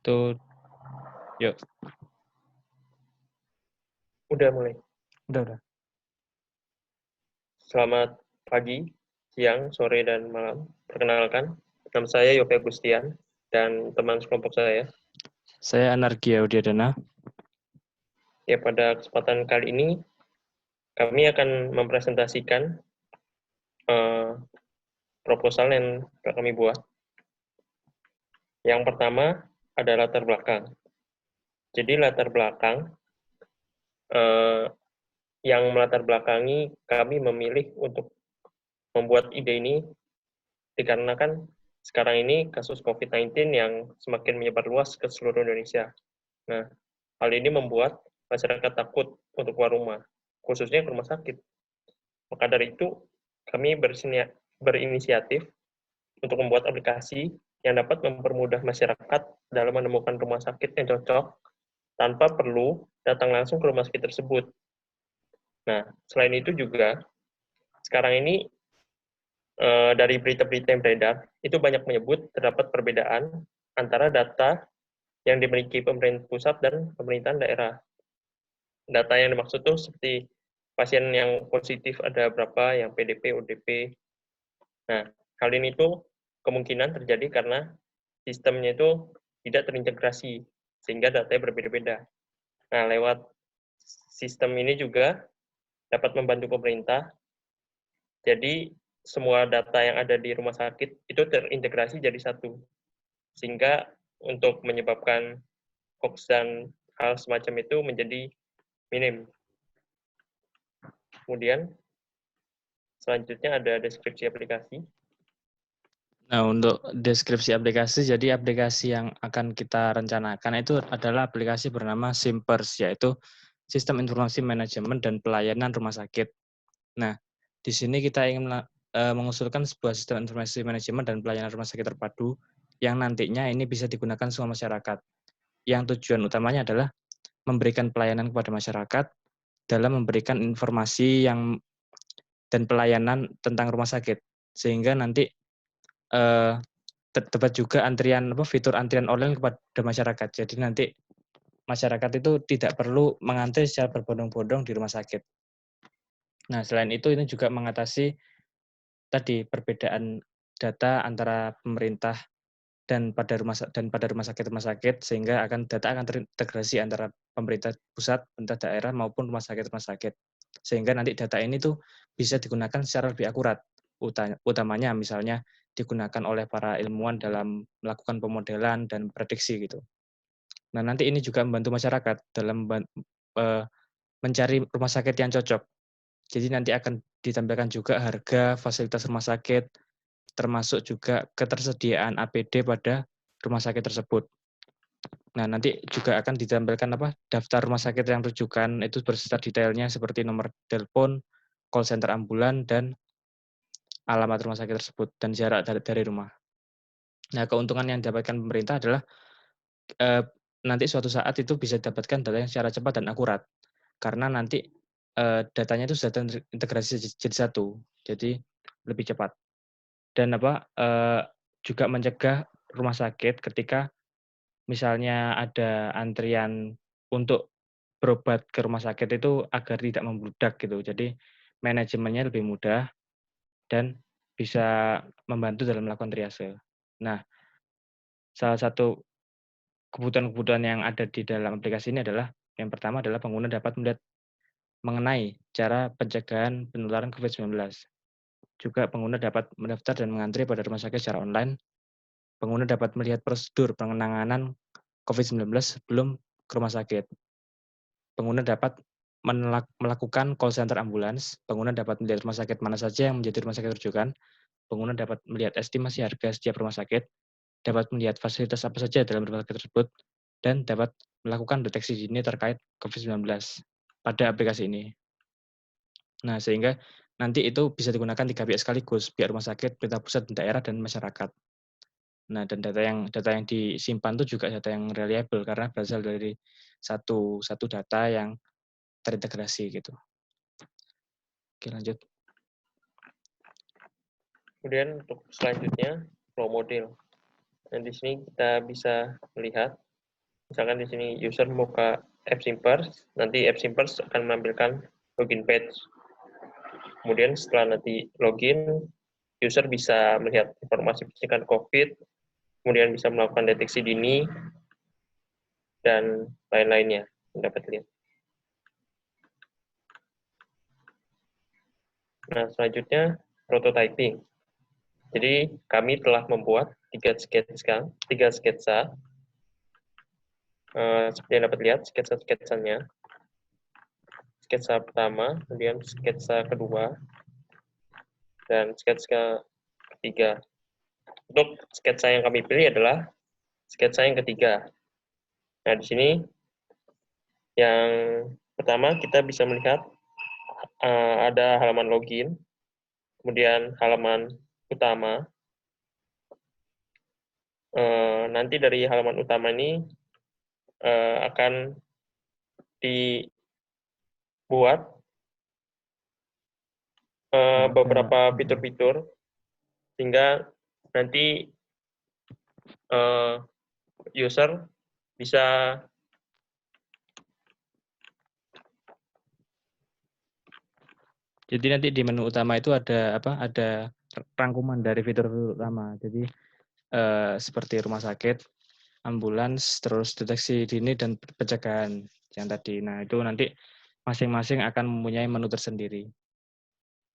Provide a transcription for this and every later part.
Satu, yuk. Udah mulai. Udah. Selamat pagi, siang, sore, dan malam. Perkenalkan, nama saya Yopi Agustian dan teman sekelompok saya. Saya Anargia Udiadana. Ya, pada kesempatan kali ini kami akan mempresentasikan proposal yang kami buat. Yang pertama adalah latar belakang. Jadi latar belakang yang melatar belakangi kami memilih untuk membuat ide ini dikarenakan sekarang ini kasus COVID-19 yang semakin menyebar luas ke seluruh Indonesia. Nah, hal ini membuat masyarakat takut untuk keluar rumah, khususnya ke rumah sakit. Maka dari itu, kami berinisiatif untuk membuat aplikasi yang dapat mempermudah masyarakat dalam menemukan rumah sakit yang cocok tanpa perlu datang langsung ke rumah sakit tersebut. Nah, selain itu juga, sekarang ini dari berita-berita yang beredar, itu banyak menyebut terdapat perbedaan antara data yang dimiliki pemerintah pusat dan pemerintahan daerah. Data yang dimaksud itu seperti pasien yang positif ada berapa, yang PDP, ODP. Nah, hal ini tuh kemungkinan terjadi karena sistemnya itu tidak terintegrasi, sehingga datanya berbeda-beda. Nah, lewat sistem ini juga dapat membantu pemerintah. Jadi, semua data yang ada di rumah sakit itu terintegrasi jadi satu. Sehingga untuk menyebabkan hoax dan hal semacam itu menjadi minim. Kemudian, selanjutnya ada deskripsi aplikasi. Nah, untuk deskripsi aplikasi, jadi aplikasi yang akan kita rencanakan itu adalah aplikasi bernama Simpers, yaitu Sistem Informasi Manajemen dan Pelayanan Rumah Sakit. Nah, di sini kita ingin mengusulkan sebuah sistem informasi manajemen dan pelayanan rumah sakit terpadu yang nantinya ini bisa digunakan semua masyarakat. Yang tujuan utamanya adalah memberikan pelayanan kepada masyarakat dalam memberikan informasi dan pelayanan tentang rumah sakit, sehingga nanti terdapat juga fitur antrian online kepada masyarakat. Jadi nanti masyarakat itu tidak perlu mengantri secara berbondong-bondong di rumah sakit. Nah, selain itu ini juga mengatasi tadi perbedaan data antara pemerintah dan pada rumah sakit sehingga data akan terintegrasi antara pemerintah pusat, pemerintah daerah maupun rumah sakit sehingga nanti data ini tuh bisa digunakan secara lebih akurat, utamanya misalnya digunakan oleh para ilmuwan dalam melakukan pemodelan dan prediksi gitu. Nah, nanti ini juga membantu masyarakat dalam mencari rumah sakit yang cocok. Jadi nanti akan ditampilkan juga harga fasilitas rumah sakit, termasuk juga ketersediaan APD pada rumah sakit tersebut. Nah, nanti juga akan ditampilkan daftar rumah sakit yang rujukan, itu berserta detailnya seperti nomor telepon, call center ambulan, dan alamat rumah sakit tersebut, dan jarak dari rumah. Nah, keuntungan yang didapatkan pemerintah adalah nanti suatu saat itu bisa didapatkan data yang secara cepat dan akurat. Karena nanti datanya itu sudah terintegrasi jadi satu, jadi lebih cepat. Dan juga mencegah rumah sakit ketika misalnya ada antrian untuk berobat ke rumah sakit itu agar tidak membludak gitu. Jadi manajemennya lebih mudah dan bisa membantu dalam melakukan triase. Nah, salah satu kebutuhan-kebutuhan yang ada di dalam aplikasi ini adalah yang pertama adalah pengguna dapat melihat mengenai cara pencegahan penularan COVID-19. Juga pengguna dapat mendaftar dan mengantri pada rumah sakit secara online. Pengguna dapat melihat prosedur penanganan COVID-19 sebelum ke rumah sakit. Pengguna dapat melakukan call center ambulans. Pengguna dapat melihat rumah sakit mana saja yang menjadi rumah sakit rujukan. Pengguna dapat melihat estimasi harga setiap rumah sakit, dapat melihat fasilitas apa saja dalam rumah sakit tersebut, dan dapat melakukan deteksi dini terkait COVID-19 pada aplikasi ini. Nah, sehingga nanti itu bisa digunakan 3 pihak sekaligus, pihak rumah sakit, pemerintah pusat, daerah, dan masyarakat. Nah, dan data yang disimpan itu juga data yang reliable karena berasal dari satu data yang terintegrasi gitu. Oke, lanjut. Kemudian untuk selanjutnya, flow model. Dan di sini kita bisa melihat Misalkan di sini user buka AppSimpers, nanti AppSimpers akan menampilkan login page. Kemudian setelah nanti login, user bisa melihat informasi pencegahan COVID, kemudian bisa melakukan deteksi dini, dan lain-lainnya yang dapat dilihat. Nah, selanjutnya prototyping. Jadi kami telah membuat 3 sketsa. Seperti yang dapat lihat sketsa-sketsanya. Sketsa pertama, kemudian sketsa kedua, dan sketsa ketiga. Untuk sketsa yang kami pilih adalah sketsa yang ketiga. Nah, di sini yang pertama kita bisa melihat ada halaman login, kemudian halaman utama. Nanti dari halaman utama ini akan dibuat beberapa fitur-fitur sehingga nanti user bisa Jadi nanti di menu utama itu ada apa? Ada rangkuman dari fitur utama. Jadi seperti rumah sakit, ambulans, terus deteksi dini dan pencegahan yang tadi. Nah, itu nanti masing-masing akan mempunyai menu tersendiri.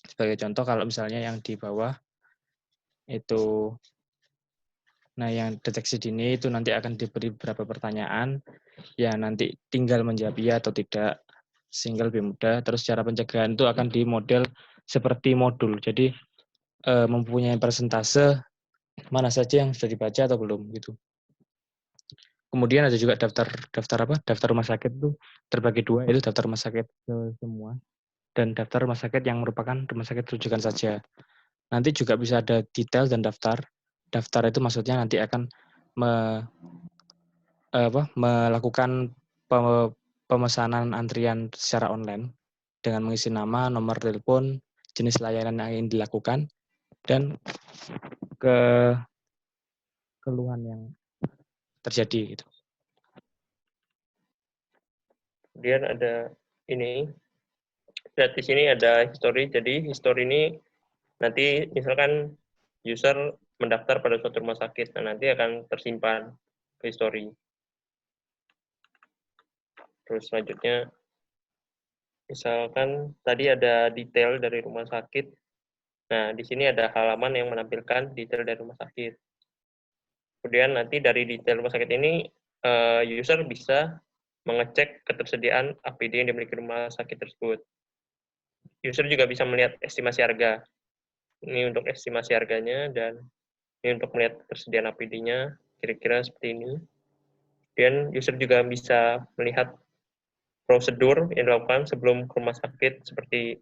Sebagai contoh kalau misalnya yang di bawah itu yang deteksi dini itu nanti akan diberi beberapa pertanyaan, ya nanti tinggal menjawab iya atau tidak, sehingga lebih mudah. Terus cara pencegahan itu akan di model seperti modul, jadi mempunyai persentase mana saja yang sudah dibaca atau belum gitu. Kemudian ada juga daftar rumah sakit itu terbagi dua, itu daftar rumah sakit semua dan daftar rumah sakit yang merupakan rumah sakit rujukan saja. Nanti juga bisa ada detail dan daftar. Daftar itu maksudnya nanti akan melakukan pemesanan antrian secara online dengan mengisi nama, nomor telepon, jenis layanan yang ingin dilakukan, dan keluhan yang terjadi gitu. Kemudian ada ini, lihat di sini ada history. Jadi history ini nanti misalkan user mendaftar pada suatu rumah sakit, nah nanti akan tersimpan ke history. Terus selanjutnya, misalkan tadi ada detail dari rumah sakit. Nah, di sini ada halaman yang menampilkan detail dari rumah sakit. Kemudian nanti dari detail rumah sakit ini, user bisa mengecek ketersediaan APD yang dimiliki rumah sakit tersebut. User juga bisa melihat estimasi harga. Ini untuk estimasi harganya, dan ini untuk melihat ketersediaan APD-nya, kira-kira seperti ini. Dan user juga bisa melihat prosedur yang dilakukan sebelum ke rumah sakit, seperti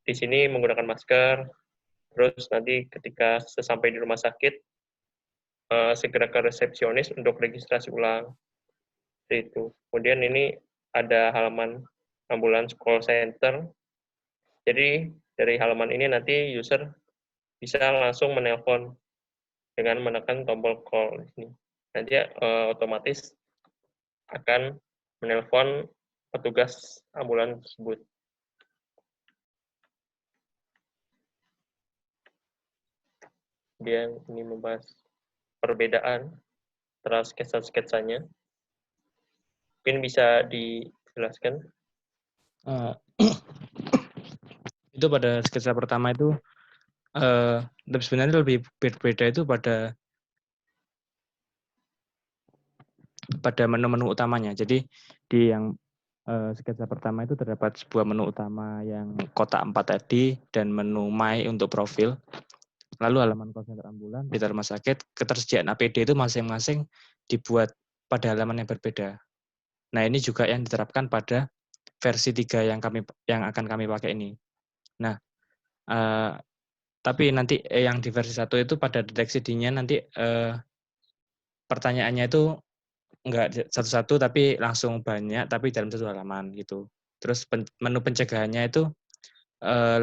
di sini menggunakan masker, terus nanti ketika sesampai di rumah sakit, segera ke resepsionis untuk registrasi ulang. Seperti itu. Kemudian ini ada halaman ambulans call center. Jadi dari halaman ini nanti user bisa langsung menelpon dengan menekan tombol call di sini. Nanti otomatis akan menelpon petugas ambulans tersebut. Kemudian ini membahas perbedaan antara sketsa-sketsanya. Mungkin bisa dijelaskan. Itu pada sketsa pertama itu sebenarnya lebih berbeda itu pada menu-menu utamanya. Jadi di yang sketsa pertama itu terdapat sebuah menu utama yang kotak 4 tadi dan menu My untuk profil. Lalu halaman call center ambulan, di rumah sakit, ketersediaan APD itu masing-masing dibuat pada halaman yang berbeda. Nah, ini juga yang diterapkan pada versi 3 yang akan kami pakai ini. Nah, tapi nanti yang di versi 1 itu pada deteksi dininya nanti pertanyaannya itu enggak satu-satu tapi langsung banyak tapi dalam satu halaman gitu. Terus menu pencegahannya itu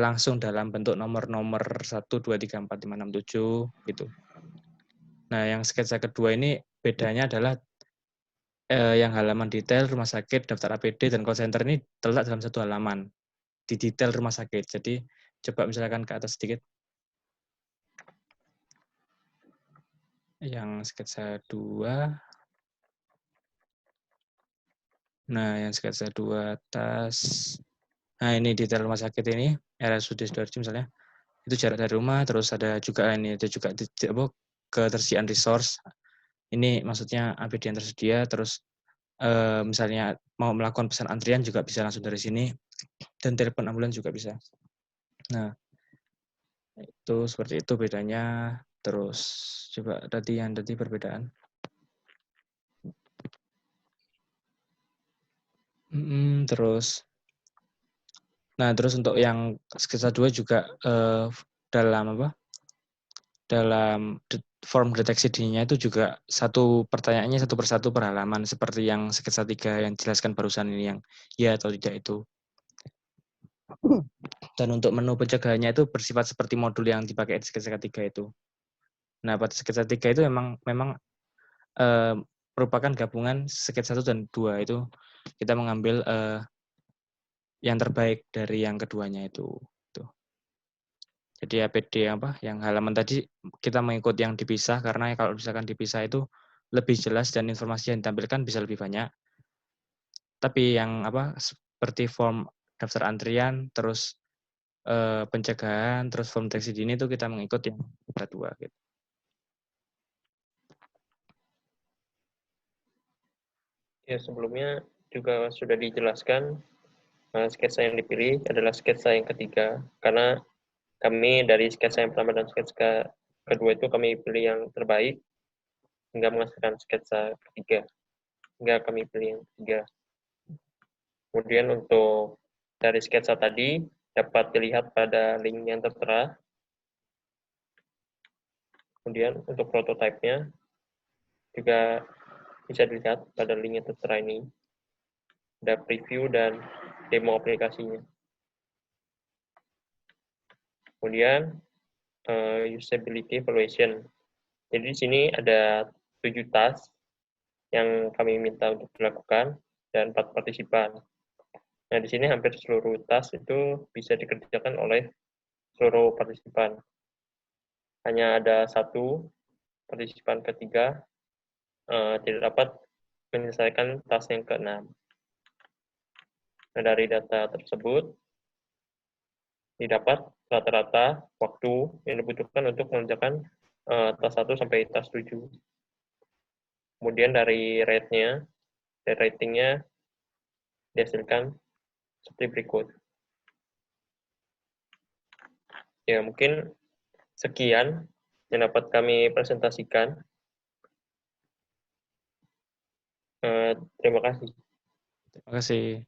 langsung dalam bentuk nomor-nomor 1, 2, 3, 4, 5, 6, 7 gitu. Nah, yang sketsa kedua ini bedanya adalah yang halaman detail rumah sakit, daftar APD, dan call center ini terletak dalam satu halaman di detail rumah sakit. Jadi coba misalkan ke atas sedikit. Yang sketsa 2. Nah, yang sketsa 2 atas. Nah, ini detail rumah sakit ini, RSUD Sidoarjo misalnya. Itu jarak dari rumah, terus ada juga ketersediaan resource. Ini maksudnya APD yang tersedia, terus misalnya mau melakukan pesan antrian juga bisa langsung dari sini, dan telepon ambulans juga bisa. Nah, itu seperti itu bedanya. Terus coba tadi perbedaan. Terus untuk yang sketsa 2 juga dalam form deteksi dininya itu juga pertanyaannya satu persatu per halaman, seperti yang sketsa 3 yang dijelaskan barusan ini, yang ya atau tidak itu. Dan untuk menu pencegahannya itu bersifat seperti modul yang dipakai di sketsa 3 itu. Nah, pada sketsa 3 itu memang merupakan gabungan sketsa 1 dan 2 itu. Kita mengambil yang terbaik dari yang keduanya itu. Jadi APD yang halaman tadi kita mengikut yang dipisah, karena kalau misalkan dipisah itu lebih jelas dan informasi yang ditampilkan bisa lebih banyak. Tapi yang seperti form daftar antrian, terus pencegahan, terus form deteksi dini itu kita mengikut yang kedua. Gitu. Ya, sebelumnya juga sudah dijelaskan sketsa yang dipilih adalah sketsa yang ketiga, karena kami dari sketsa yang pertama dan sketsa kedua itu kami pilih yang terbaik hingga menghasilkan sketsa ketiga, hingga kami pilih yang ketiga. Kemudian untuk dari sketsa tadi dapat dilihat pada link yang tertera. Kemudian untuk prototipenya juga bisa dilihat pada link yang tertera ini. Ada preview dan demo aplikasinya. Kemudian usability evaluation. Jadi di sini ada 7 task yang kami minta untuk dilakukan dan 4 partisipan. Nah, di sini hampir seluruh task itu bisa dikerjakan oleh seluruh partisipan. Hanya ada satu partisipan ketiga tidak dapat menyelesaikan task yang ke-6. Nah, dari data tersebut didapat rata-rata waktu yang dibutuhkan untuk mengerjakan task 1 sampai task 7. Kemudian dari ratingnya dihasilkan seperti berikut. Ya, mungkin sekian yang dapat kami presentasikan. Terima kasih. Terima kasih.